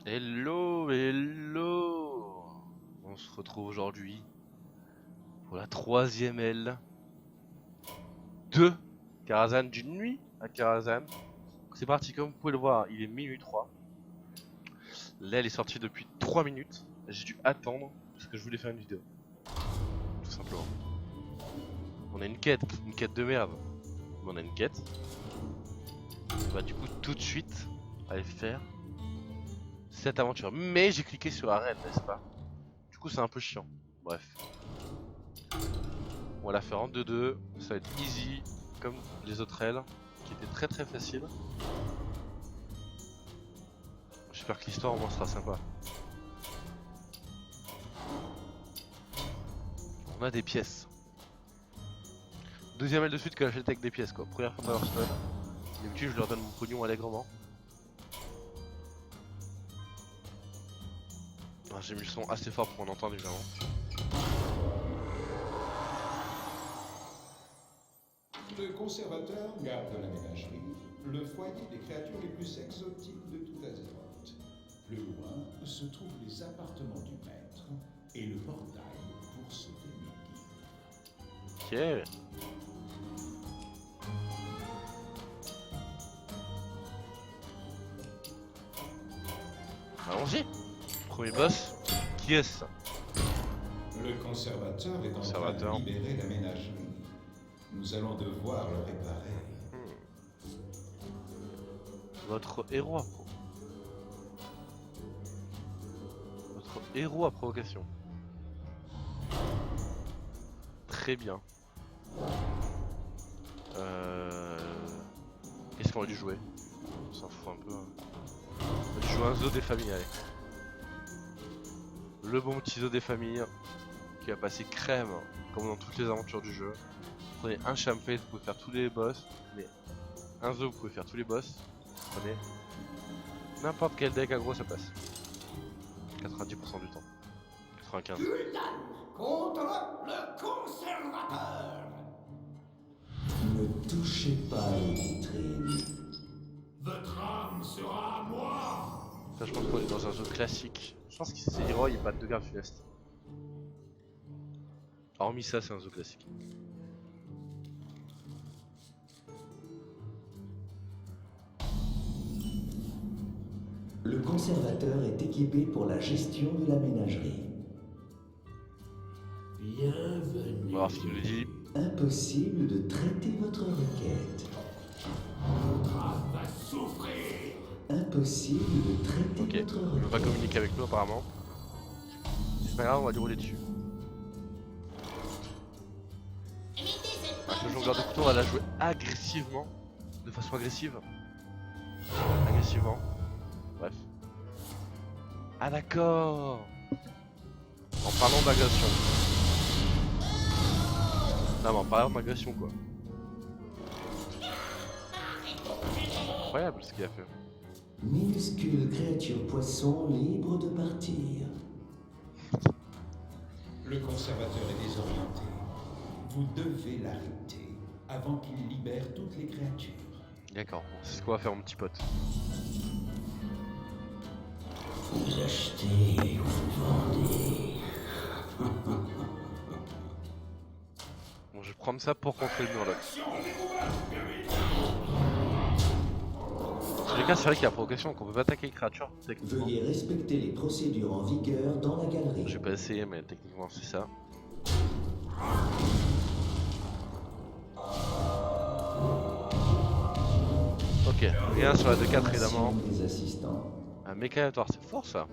Hello, hello. On se retrouve aujourd'hui pour la troisième aile de Karazhan, d'une nuit à Karazhan. C'est parti, comme vous pouvez le voir, il est minuit 3. L'aile est sortie depuis 3 minutes. J'ai dû attendre parce que je voulais faire une vidéo. Tout simplement. On a une quête de merde. Mais on a une quête. On va du coup tout de suite aller faire cette aventure. Mais j'ai cliqué sur arène, n'est-ce pas? Du coup c'est un peu chiant. Bref. On va la faire en 2-2. Ça va être easy comme les autres ailes qui étaient très très faciles. J'espère que l'histoire au moins sera sympa. On a des pièces. Deuxième aile de suite que j'achète avec des pièces quoi. Première fois dans leur semaine. D'habitude je leur donne mon pognon allègrement. J'ai mis le son assez fort pour en entendre évidemment. Le conservateur garde la ménagerie, le foyer des créatures les plus exotiques de tout Azeroth. Plus loin se trouvent les appartements du maître et le portail pour sauver Mickey. Ok. Allons-y. Premier boss. Qui est-ce ça? Le conservateur est en train de libérer la ménagerie. Nous allons devoir le réparer. Votre héros à Votre héros à provocation. Très bien. Qu'est-ce qu'on va lui jouer? On s'en fout un peu. On va lui jouer un zoo des familles, allez. Le bon petit zoo des familles qui va passer crème comme dans toutes les aventures du jeu. Prenez un champêtre, vous pouvez faire tous les boss. Mais un zoo, vous pouvez faire tous les boss. Prenez n'importe quel deck aggro, ça passe. 90% du temps. 95. Contre le conservateur. Ne touchez pas les vitrines. Votre âme sera à moi. Ça, je pense qu'on est dans un zoo classique. Je pense que c'est Leroy et pas de garde funeste. Hormis ça, c'est un zoo classique. Le conservateur est équipé pour la gestion de la ménagerie. Bienvenue. On va voir ce qu'il nous dit. Impossible de traiter votre requête. Votre âme va souffrir. Impossible de traiter Ok, votre il veut pas requête. communiquer avec nous apparemment. C'est pas grave, on va lui rouler dessus. Avec le jongleur de couteau, on va la jouer agressivement. De façon agressive. Agressivement. Bref. Ah d'accord. En parlant d'agression. Non mais en parlant d'agression quoi. Incroyable ce qu'il a fait. Minuscule créature poisson libre de partir. Le conservateur est désorienté. Vous devez l'arrêter avant qu'il libère toutes les créatures. D'accord, c'est ce qu'on va faire mon petit pote. Vous achetez, vous vendez. Bon, je vais prendre ça pour contrer le murloc. Dans tous les cas, c'est vrai qu'il y a provocation, qu'on peut pas attaquer les créatures, techniquement. Veuillez respecter les procédures en vigueur dans la galerie. Je vais pas essayer, mais techniquement c'est ça. Ok, rien sur la 2-4 évidemment. Des assistants. Un mécanatoire, c'est fort ça.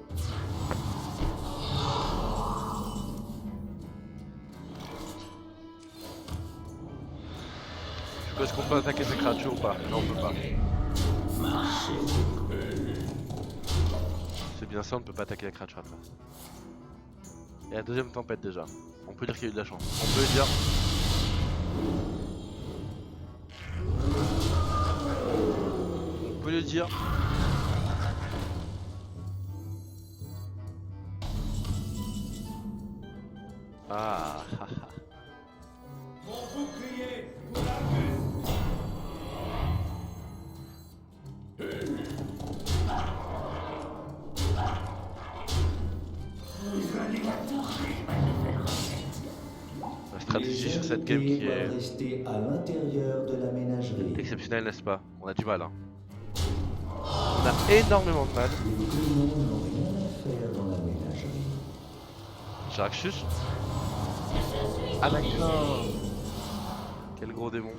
Du coup, est-ce qu'on peut attaquer ces créatures ou pas? Non, on peut pas. C'est bien ça, on ne peut pas attaquer la créature adverse. Et la deuxième tempête déjà. On peut dire qu'il y a eu de la chance. On peut dire. On peut le dire. Ah, ah, ah. Mon bouclier vous l'abuse. stratégie Les sur cette game invités qui doivent est rester à l'intérieur de la ménagerie. exceptionnelle, n'est-ce pas? On a du mal, hein. On a énormément de mal. Les démons n'ont rien à faire dans la ménagerie. Jaraxus. Ah d'accord. Quel gros démon.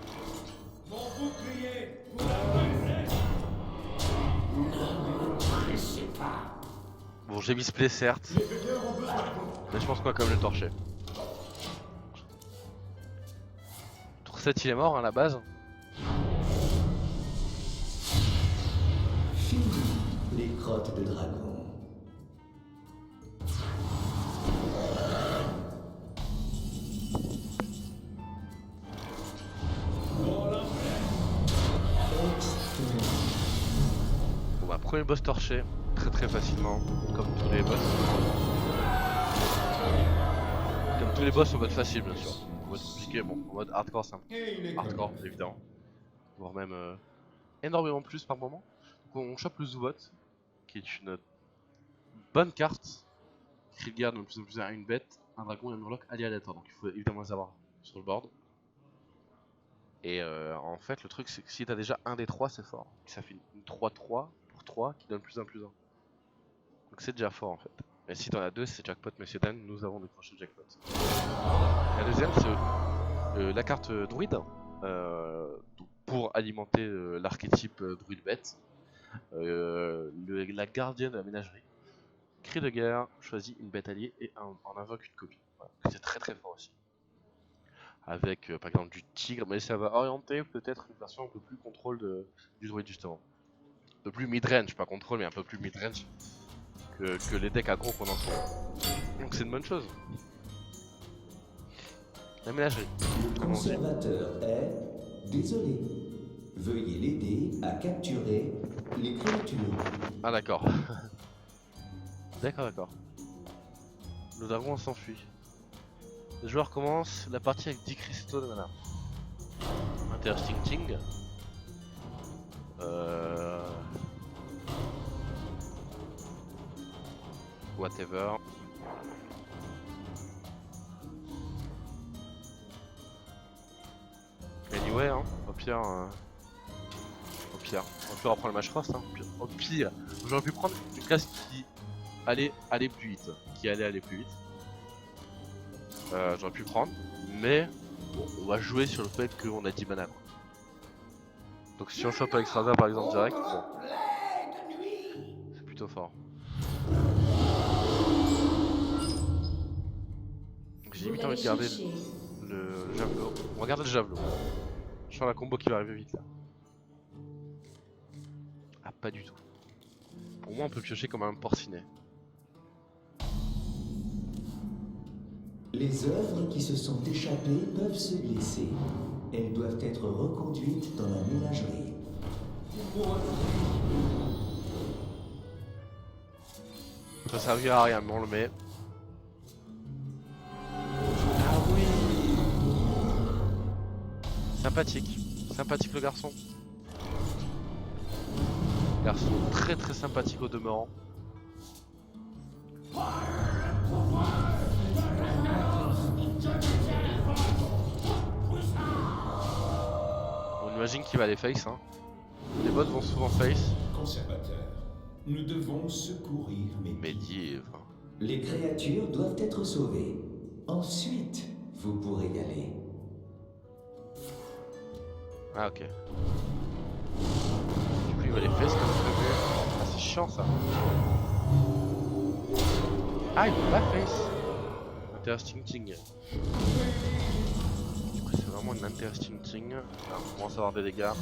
Bon, j'ai misplay certes, mais je pense qu'on va quand même le torcher. Tour 7 il est mort hein, à la base. Fini les crottes de dragon. Bon bah premier boss torché, très facilement, comme tous les boss. Comme tous les boss en mode facile bien sûr. En mode compliqué, bon, en mode hardcore simple. Et il est Hardcore comme- évidemment. Voire même énormément plus par moment. Donc on chope le Zubot, qui est une bonne carte. Krillgard de plus en plus à une bête, un dragon et un murloc aléatoire. Donc il faut évidemment les avoir sur le board. Et en fait le truc c'est que si t'as déjà un des trois c'est fort. Ça fait une 3-3 pour 3 qui donne plus 1 plus 1. Donc c'est déjà fort en fait. Et si t'en as deux c'est jackpot messieurs dames, nous avons décroché le jackpot. La deuxième c'est la carte druide. Pour alimenter l'archétype druide bête. La gardienne de la ménagerie. Cri de guerre, choisit une bête alliée et en invoque une copie. Voilà. C'est très fort aussi. Avec par exemple du tigre, mais ça va orienter peut-être une version un peu plus contrôle du druide justement. Un peu plus mid-range, pas contrôle mais un peu plus mid-range que les decks aggro qu'on en trouve. Donc c'est une bonne chose. La ménagerie. Le conservateur est désolé. Veuillez l'aider à capturer les créatures. Ah d'accord. D'accord. Le dragon s'enfuit. Le joueur commence la partie avec 10 cristaux de mana. Interesting thing. Whatever. Anyway, hein, au pire, on peut reprendre le match Frost. Hein. Au pire, j'aurais pu prendre une classe qui allait aller plus vite. J'aurais pu prendre, mais bon, on va jouer sur le fait qu'on a 10 mana. Quoi. Donc si on chope avec Strada par exemple direct, bon, c'est plutôt fort. J'ai limite envie de garder le javelot. On va garder le javelot. Je sens la combo qui va arriver vite là. Ah pas du tout. Pour moi on peut piocher comme un porcinet. Les œuvres qui se sont échappées peuvent se glisser. Elles doivent être reconduites dans la ménagerie. Ça servira à rien mais on le met. Ah oui. Sympathique le garçon. Garçon très sympathique au demeurant. On imagine qu'il va aller face hein. Les bots vont souvent face. Conservateur, nous devons secourir Mehdi, enfin. Les créatures doivent être sauvées. Ensuite, vous pourrez y aller. Ah ok. Du coup il va les face comme prévu. Ah c'est chiant ça. Ah il veut pas face. Interesting thing. Du coup c'est vraiment une interesting thing. Là, on commence à avoir des dégâts.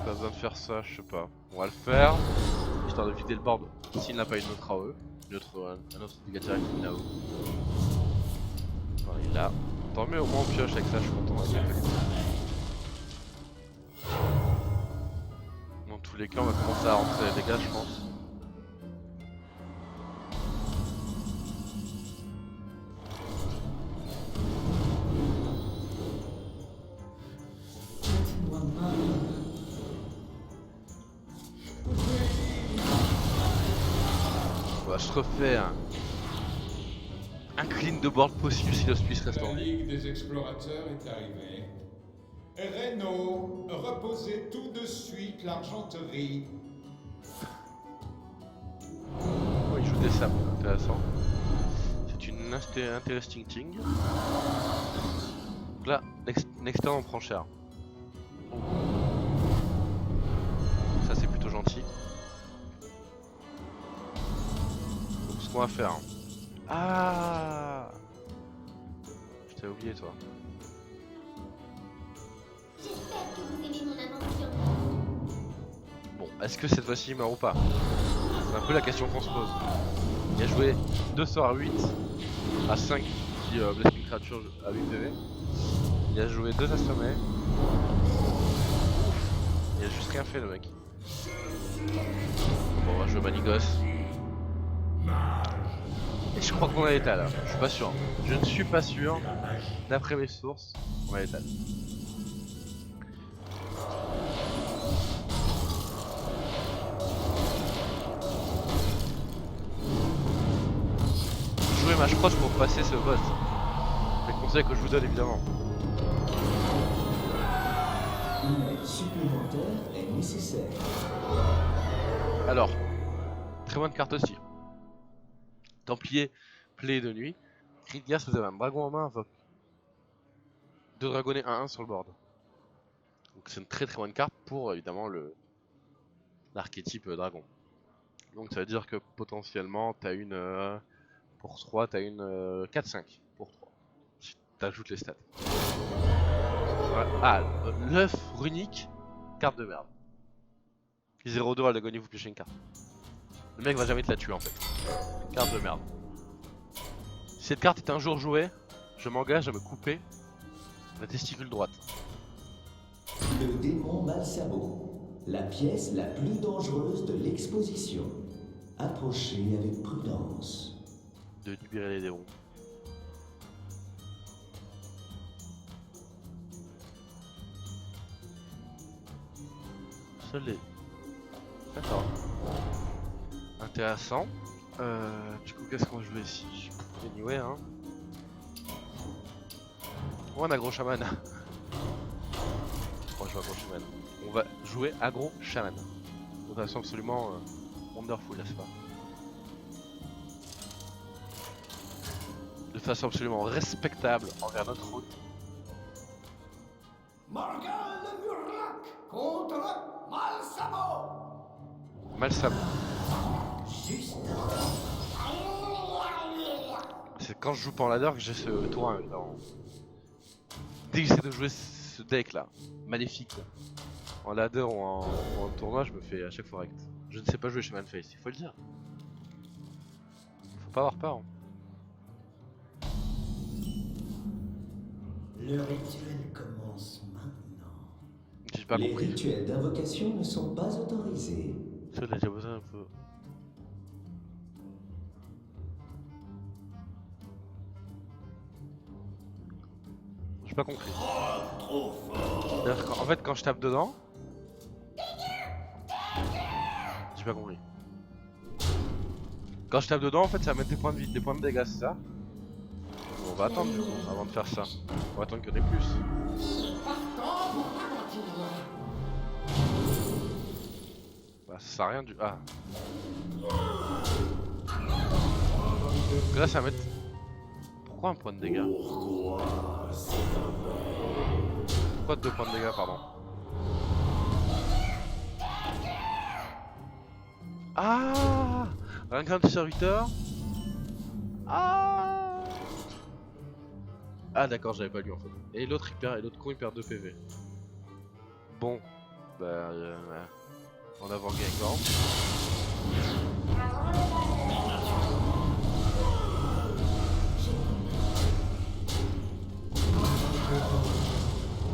Pas besoin de faire ça, je sais pas. On va le faire, histoire de vider le board s'il n'a pas une autre AOE, un autre dégât direct là-haut. Voilà, il a. Tant mieux, au moins on pioche avec ça, je suis content. Dans tous les cas, on va commencer à rentrer les dégâts, je pense. va se refaire un clean de board possible si l'hospice reste en La vie. Ligue des explorateurs est arrivée. Reno, reposez tout de suite l'argenterie. Oh, il joue des sables, intéressant. C'est une interesting thing. Donc là, next turn on prend cher. Oh. Ça c'est plutôt gentil. Donc ce qu'on va faire. Ah, je t'avais oublié toi. J'espère que vous aimez mon invention. Bon, est-ce que cette fois-ci il meurt ou pas? C'est un peu la question qu'on se pose. Il a joué 2 sorts à 8 à 5 qui blesse une créature à 8 PV. Il a joué 2 assommés. Il a juste rien fait le mec. Bon, on va jouer Manigos. Et je crois qu'on a l'état là. Je suis pas sûr. Je ne suis pas sûr. D'après mes sources, on a l'état. Jouer match proche pour passer ce boss. C'est le conseil que je vous donne évidemment. Une aide supplémentaire est nécessaire. Alors, très bonne carte aussi. Templier, plaie de nuit. Cri de gaz, vous avez un dragon en main, invoque. 2 dragonnets 1-1 sur le board. Donc c'est une très bonne carte pour évidemment l'archétype dragon. Donc ça veut dire que potentiellement t'as une pour 3, t'as une 4-5 pour 3. Si t'ajoutes les stats. Ouais. Ah, l'œuf runique, carte de merde. 0-2 à l'agonie, vous piochez une carte. Le mec va jamais te la tuer en fait. Carte de merde. Si cette carte est un jour jouée, je m'engage à me couper la testicule droite. Le démon Malsabo, la pièce la plus dangereuse de l'exposition. Approchez avec prudence. De libérer les démons. Seul les... D'accord. Intéressant. Du coup, qu'est-ce qu'on va jouer ici? Anyway, hein. Oh, on a gros chaman. On va jouer agro chaman. On va jouer agro chaman. De façon absolument wonderful, n'est-ce pas? De façon absolument respectable envers notre route. Morgan le Murloc contre Malsabo. Malsabo. Juste. C'est quand je joue pas en ladder que j'ai ce tour 1 évidemment. Dès que j'essaie de jouer ce deck là, maléfique, là, en ladder ou en tournoi, je me fais à chaque fois rect. Je ne sais pas jouer chez Manface, il faut le dire. Faut pas avoir peur. Hein. Le rituel commence maintenant. J'ai pas Les compris. rituels d'invocation ne sont pas autorisés. Ça, on a déjà besoin un peu. J'ai pas compris. En fait, quand je tape dedans. J'ai pas compris. Quand je tape dedans, en fait, ça va mettre des points de vie, des points de dégâts, c'est ça? On va attendre du coup, avant de faire ça. On va attendre qu'il y en ait plus. Bah, ça sert à rien du. Ah. Donc là, ça va mettre. Pourquoi un point de dégâts? Pourquoi 2 points de dégâts, pardon? Ah, rien qu'un serviteur. Ah. Ah d'accord, j'avais pas lu en fait. Et l'autre il perd, et l'autre con il perd 2 PV. Bon, bah en avant Gengar.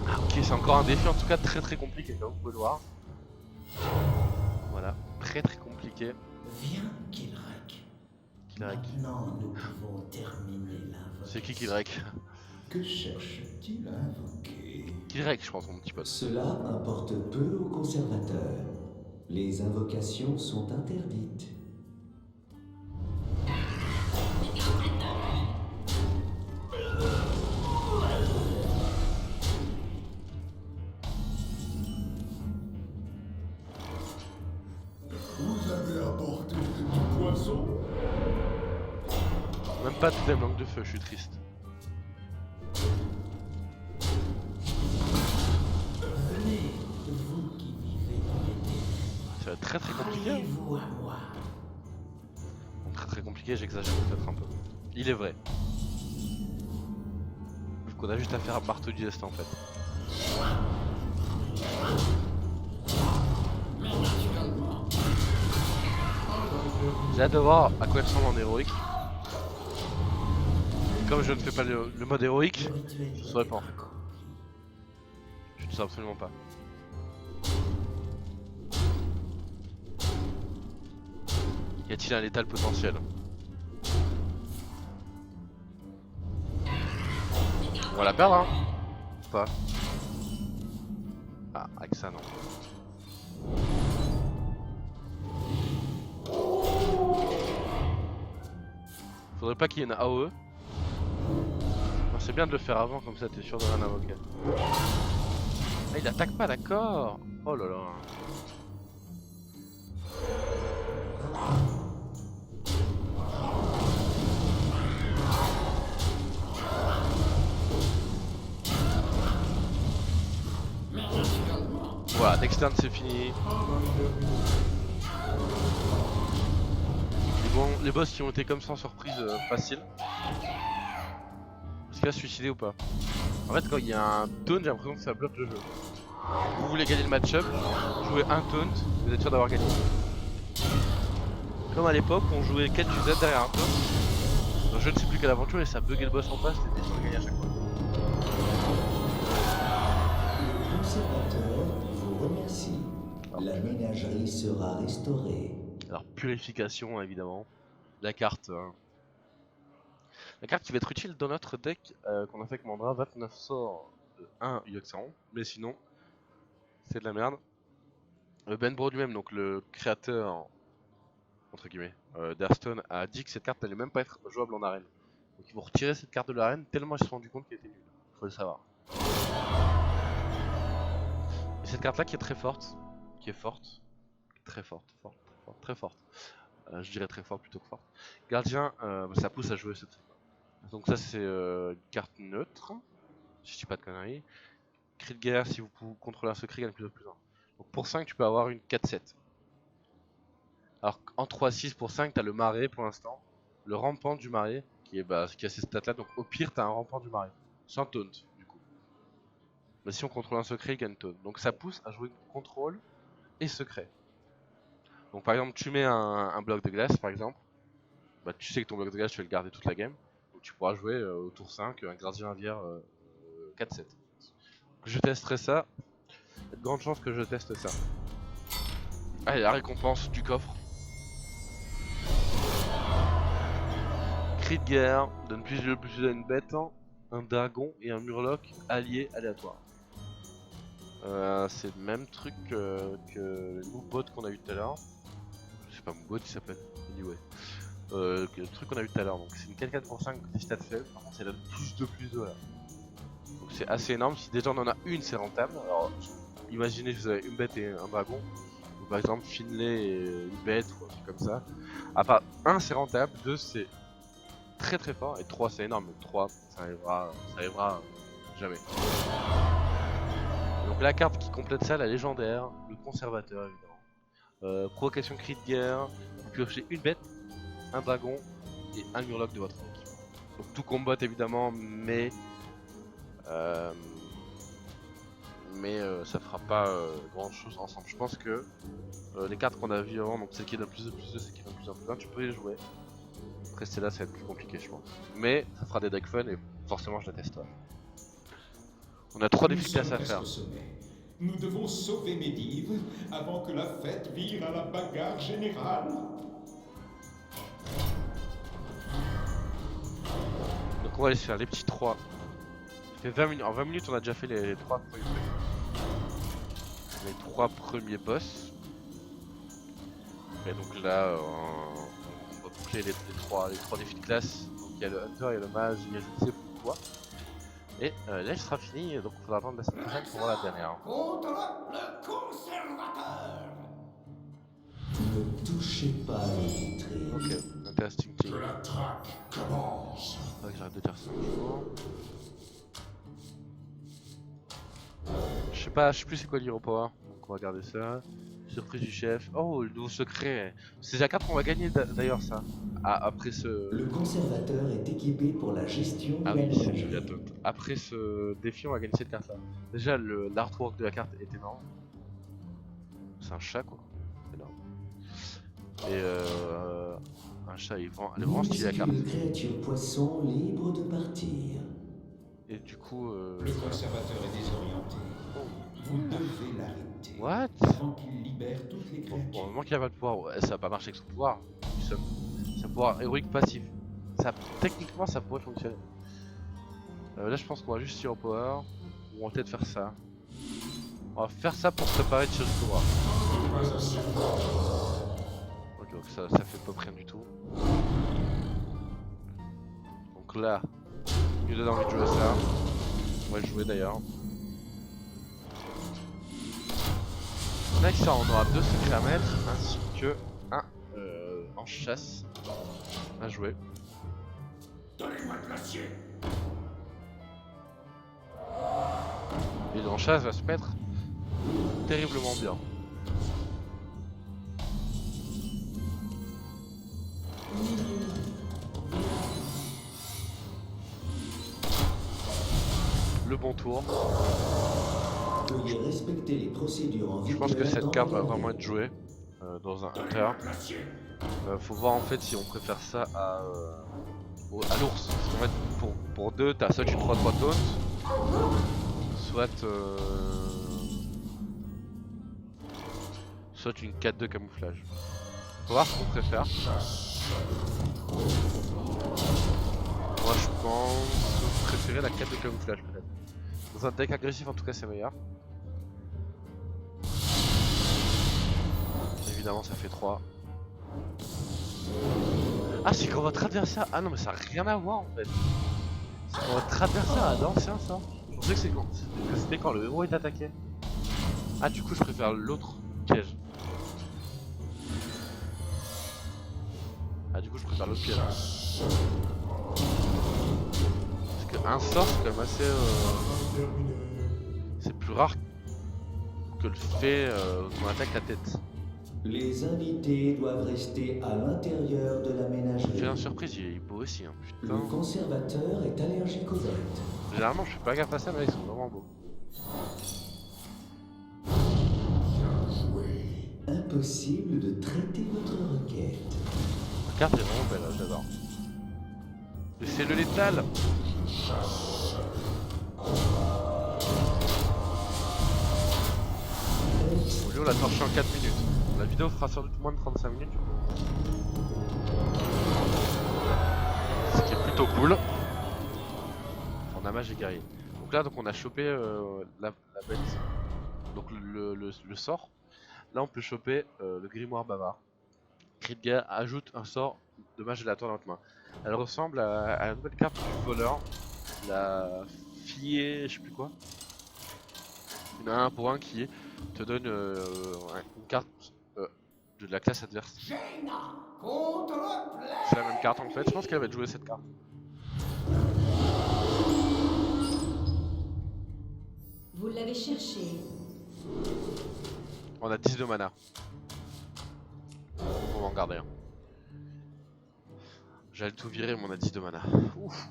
Ah, ok, c'est encore un défi en tout cas très compliqué comme vous pouvez le voir. Voilà, très compliqué. Viens, Kilrek. Kilrek. Maintenant, nous pouvons terminer l'invocation. C'est qui Kilrek? Que cherche-t-il à invoquer? Kilrek, je pense, mon petit pote. Cela importe peu aux conservateurs. Les invocations sont interdites. pas de totem langue de feu, je suis triste. Venez, vous qui vivez dans les ténèbres. Ça va être très compliqué. Hein. Ralliez-vous à moi. Bon, très compliqué, j'exagère peut-être un peu. Il est vrai. Faut qu'on a juste à faire un marteau du destin en fait. J'ai hâte de voir à quoi il ressemble en héroïque. Comme je ne fais pas le mode héroïque, Le rituel je doit saurais être pas. accompli. Je ne sais absolument pas. Y a-t-il un létal potentiel? On va la perdre hein? Ou pas? Ah, avec ça non. Faudrait pas qu'il y ait une AOE. C'est bien de le faire avant, comme ça t'es sûr de rien invoquer. Ah, il attaque pas, d'accord. Oh là là. Voilà, next turn c'est fini. Les boss qui ont été comme ça en surprise facile. Est-ce qu'il va se suicider ou pas? En fait quand il y a un taunt, j'ai l'impression que ça bloque le jeu. Vous voulez gagner le match-up, jouez un taunt, vous êtes sûr d'avoir gagné. Comme à l'époque, on jouait 4 UZ derrière un taunt. Donc je ne sais plus quelle aventure et ça buguait le boss en face, c'était sûr de gagner à chaque fois. Le conservateur vous remercie. La ménagerie sera restaurée. Alors purification évidemment. La carte. La carte qui va être utile dans notre deck qu'on a fait avec Mandra, 29 sorts de 1 Yoxaron, mais sinon c'est de la merde. Ben Bro lui-même, donc le créateur entre guillemets d'Hearthstone, a dit que cette carte n'allait même pas être jouable en arène. Donc ils vont retirer cette carte de l'arène tellement ils se sont rendu compte qu'elle était nulle. Faut le savoir. Et cette carte là qui est très forte, très forte. Je dirais très forte plutôt que forte. Gardien, ça pousse à jouer ce truc. Donc ça c'est une carte neutre, si je dis pas de conneries. Cri de guerre, si vous contrôlez un secret, gagne plus de plus 1. Donc pour 5 tu peux avoir une 4-7. Alors en 3-6 pour 5 t'as le marais pour l'instant. Le rampant du marais qui a ces stats là, donc au pire t'as un rampant du marais. Sans taunt du coup. Mais si on contrôle un secret, il gagne taunt. Donc ça pousse à jouer contrôle et secret. Donc par exemple tu mets un bloc de glace par exemple. Bah, tu sais que ton bloc de glace tu vas le garder toute la game. Donc tu pourras jouer au tour 5 un gradient aviaire 4-7. Je testerai ça. Il y a de grandes chances que je teste ça. Allez, la récompense du coffre. Cri de guerre, donne plus de plus à une bête, un dragon et un murloc allié aléatoire. C'est le même truc que le Moobot qu'on a eu tout à l'heure. Je sais pas, Moobot il s'appelle. Anyway. Le truc qu'on a eu tout à l'heure. Donc c'est une 4-4 pour 5 des stats faibles. Par contre, c'est la plus 2 là. Donc c'est assez énorme. Si déjà on en a une, c'est rentable. Alors imaginez que vous avez une bête et un dragon. Donc, par exemple, Finlay et une bête ou un truc comme ça. À part 1, c'est rentable. 2, c'est très fort. Et 3, c'est énorme. 3, ça arrivera jamais. Donc la carte qui complète ça, la légendaire, le conservateur évidemment. Provocation cri de guerre. Vous piochez une bête, un dragon et un murloc de votre équipe. Donc tout combat évidemment, mais ça fera pas grand chose ensemble. Je pense que les cartes qu'on a vues avant, donc celles qui donnent plus de plus 2, celles qui donnent plus de plus 1, tu peux les jouer. Après celle-là, ça va être plus compliqué, je pense. Mais ça fera des decks fun et forcément je la testerai. On a 3 défis à faire. Nous devons sauver Medivh avant que la fête vire à la bagarre générale. Donc on va aller se faire les petits 3. Ça fait 20 minutes. En 20 minutes on a déjà fait les 3 premiers trucs. Les 3 premiers boss. Et donc là on va boucler les 3 défis de classe. Donc il y a le Hunter, il y a le Mage, il y a je ne sais pourquoi. Et là ce sera fini, donc il faudra attendre la semaine prochaine pour voir la dernière. Contre le conservateur. Ne touchez pas les vitrines. Ok, Testing Que team. la traque commence. Faudrait que j'arrête de dire ça un jour. Je sais plus c'est quoi l'Hero Power. Donc on va regarder ça. Surprise du chef. Oh, le nouveau secret. C'est la carte qu'on va gagner d'ailleurs ça. Ah, après ce. Le conservateur est équipé pour la gestion de Ah la oui, c'est ménagerie. la dot. Après ce défi, on va gagner cette carte là. Déjà, l'artwork de la carte est énorme. C'est un chat quoi. Énorme. Et un chat, elle est vraiment stylée la carte. Minuscule créature poisson libre de partir. Et du coup. Le conservateur est désorienté. Vous devez l'arrêter. What? Avant qu'il libère toutes les Bon, pour le créatures. moment qu'il a pas de pouvoir, ouais, ça va pas marcher avec son pouvoir. C'est un pouvoir héroïque passif. Ça, techniquement, ça pourrait fonctionner. Là, je pense qu'on va juste Hero Power. On va peut-être faire ça. On va faire ça pour se préparer de Chirurgie Cobra. Pas assez fort. Ok, donc ça fait pas rien du tout. Donc là, il donne envie de jouer ça. On va le jouer d'ailleurs. Next, on aura 2 secrets à mettre, ainsi que un en chasse à jouer. Donnez-moi de l'acier. Et en chasse va se mettre terriblement bien. Le bon tour. Veuillez respecter les procédures en Je vigueur. pense que cette dans carte va la vraiment navette. être jouée dans un hunter. Donnez-moi de l'acier. Faut voir en fait si on préfère ça à l'ours. Parce qu'en fait, pour 2, t'as soit une 3-3 taunt, soit une 4-2 camouflage. Faut voir ce qu'on préfère. Moi je pense préférer la 4 de camouflage peut-être. Dans un deck agressif en tout cas c'est meilleur. Évidemment ça fait 3. Ah c'est quand votre adversaire... Ah non mais ça n'a rien à voir en fait. C'est quand votre adversaire a l'ancien sort. Je pensais que c'était quand le héros est attaqué. Ah du coup je préfère l'autre piège. Ah du coup je préfère l'autre piège. Parce qu'un sort c'est quand même assez... C'est plus rare que le fait qu'on attaque la tête. Les invités doivent rester à l'intérieur de la ménagerie. J'ai une surprise, il est beau aussi hein. Le Putain. conservateur est allergique aux bêtes. Généralement je fais pas gaffe à ça mais ils sont vraiment beaux. Impossible de traiter votre requête. La carte est vraiment belle, hein, j'adore. Et c'est le létal. Au lieu on l'a torché en 4 minutes. La vidéo fera sans doute moins de 35 minutes. Ce qui est plutôt cool. On a mage et guerrier. Donc là on a chopé la bête. Donc le sort. Là on peut choper le grimoire bavard. Kridga ajoute un sort de mage aléatoire dans votre main. Elle ressemble à la nouvelle carte du voleur. La fille, je sais plus quoi. Il y en a un pour un qui te donne une carte de la classe adverse. C'est la même carte en fait, je pense qu'elle va te jouer cette carte. Vous l'avez cherché. On a 10 de mana. On va en garder un. J'allais tout virer mais on a 10 de mana. Ouf.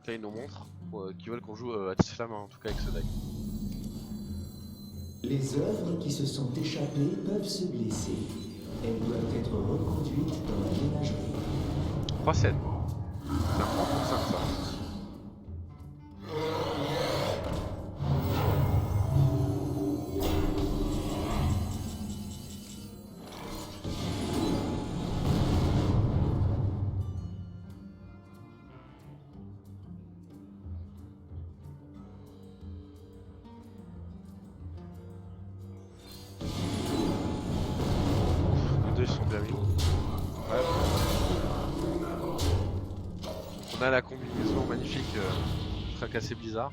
Là ils nous montrent qu'ils veulent qu'on joue à Tislam en tout cas avec ce deck. Les œuvres qui se sont échappées peuvent se blesser. Elles doivent être reconduites dans la ménagerie. 3-7. C'est un 3 pour 5 ça. Les deux ils sont bien mis. Ouais. On a la combinaison magnifique fracassé bizarre.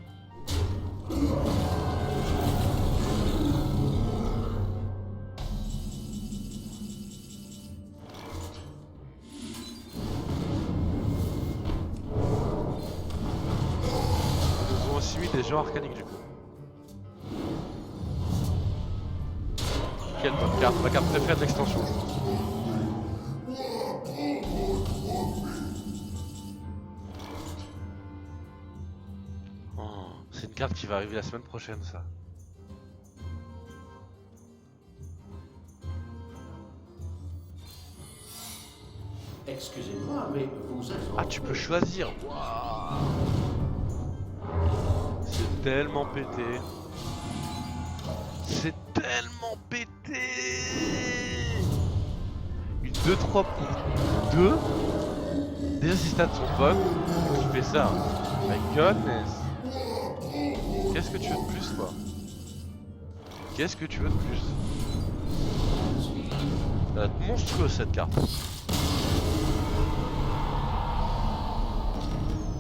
Légion Arcanique du coup. Quelle bonne carte, ma carte préférée de l'extension. Oh, c'est une carte qui va arriver la semaine prochaine ça. Excusez-moi, mais vous êtes... Ah tu peux choisir. Waouh. C'est tellement pété. C'est tellement pété. Une 2-3 pour 2. Déjà si stats sont bonnes, tu fais ça. My goodness. Qu'est-ce que tu veux de plus quoi? Qu'est-ce que tu veux de plus? Ça va être monstrueux cette carte.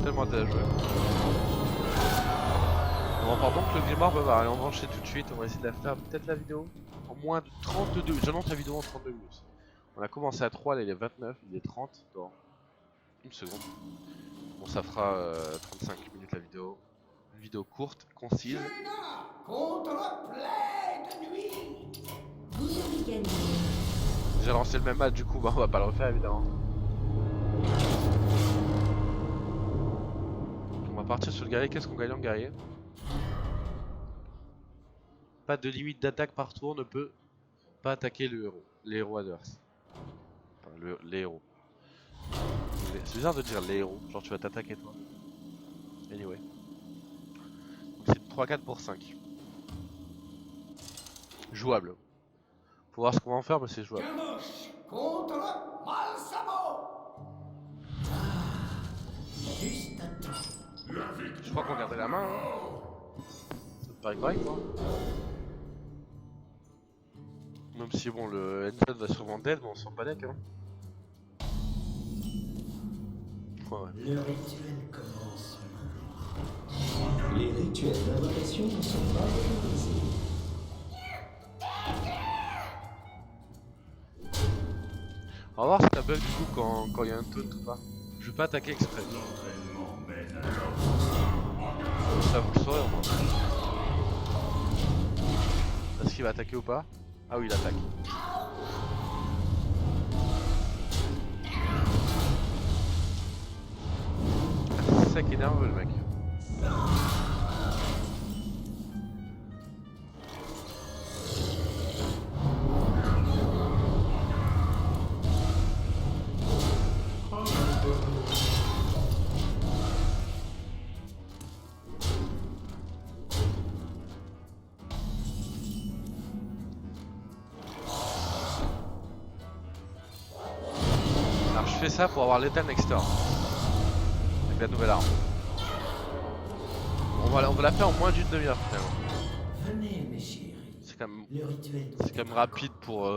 Tellement intéressant. Bon, pardon que le Grimoire, bah, allez, on va enchaîner tout de suite. On va essayer de la faire peut-être la vidéo en moins de 32. J'annonce la vidéo en 32 minutes. On a commencé à 3, là il est 29, il est 30 dans une seconde. Bon, ça fera 35 minutes la vidéo. Une vidéo courte, concise. Contre la plaie de nuit. Vous avez gagné. J'ai lancé le même match, du coup, bah, on va pas le refaire évidemment. On va partir sur le guerrier. Qu'est-ce qu'on gagne en guerrier? Pas de limite d'attaque par tour, ne peut pas attaquer le héros. Les héros adverses. Enfin, les héros. C'est bizarre de dire les héros, genre tu vas t'attaquer toi. Anyway. Donc c'est 3-4 pour 5. Jouable. Faut voir ce qu'on va en faire, mais c'est jouable. Camoche contre Malsamo. Juste à temps. Je crois qu'on gardait la main. Hein. Ça te paraît correct, quoi. Même si bon, le N7 va sûrement dead, mais on sent pas deck. Hein. Ouais. Le rituel commence. Les rituels d'invocation ne sont pas autorisés. On va voir si t'as bug du coup quand il y a un taunt ou pas. Je vais pas attaquer exprès. Ça vous le saurez au moins. Est-ce qu'il va attaquer ou pas? Ah oui, il attaque. C'est ça qui est nerveux le mec. Alors je fais ça pour avoir l'état next turn. Avec la nouvelle arme. On va la faire en moins d'une demi-heure finalement. Venez, mes chéris. C'est quand même, Le rituel c'est quand même rapide pour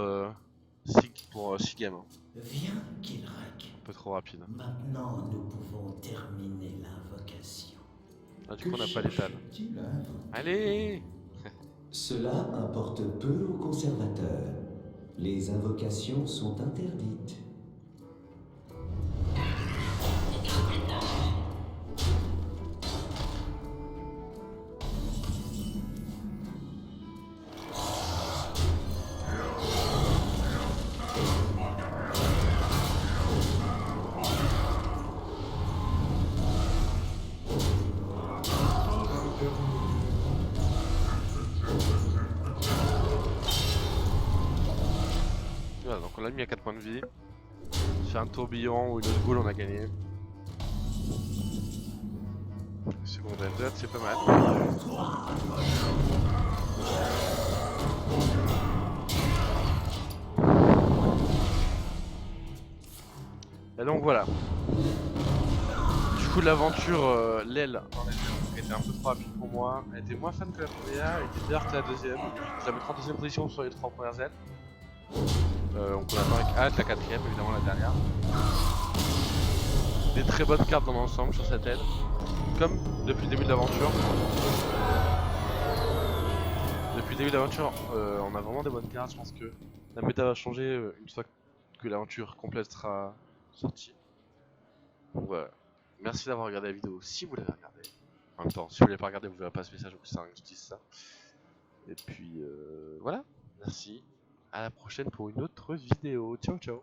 6 games. Hein. Viens, Kilrak. Un peu trop rapide. Maintenant, nous pouvons terminer l'invocation. Ah, du coup on n'a pas l'étal. Cherche-t-il à invoquer? Allez. Cela importe peu aux conservateurs. Les invocations sont interdites. Voilà, donc on l'a mis à 4 points de vie. Sur un tourbillon ou une autre goule, on a gagné. Seconde N2, c'est pas mal. Et donc voilà. Du coup l'aventure, l'aile en elle était un peu trop rapide pour moi. Elle était moins fun que la première, elle était meilleure que la deuxième. Je la mettrai en deuxième position sur les 3 premières ailes. Donc on attend avec hâte la quatrième, évidemment la dernière. Des très bonnes cartes dans l'ensemble sur cette aile. Comme depuis le début de l'aventure. Depuis le début de l'aventure, on a vraiment des bonnes cartes. Je pense que la méta va changer une fois que l'aventure complète sera sortie. Donc voilà. Merci d'avoir regardé la vidéo si vous l'avez regardée. En même temps, si vous voulez pas regarder, vous verrez pas ce message, donc c'est que je dise ça. Et puis voilà, merci. À la prochaine pour une autre vidéo. Ciao ciao.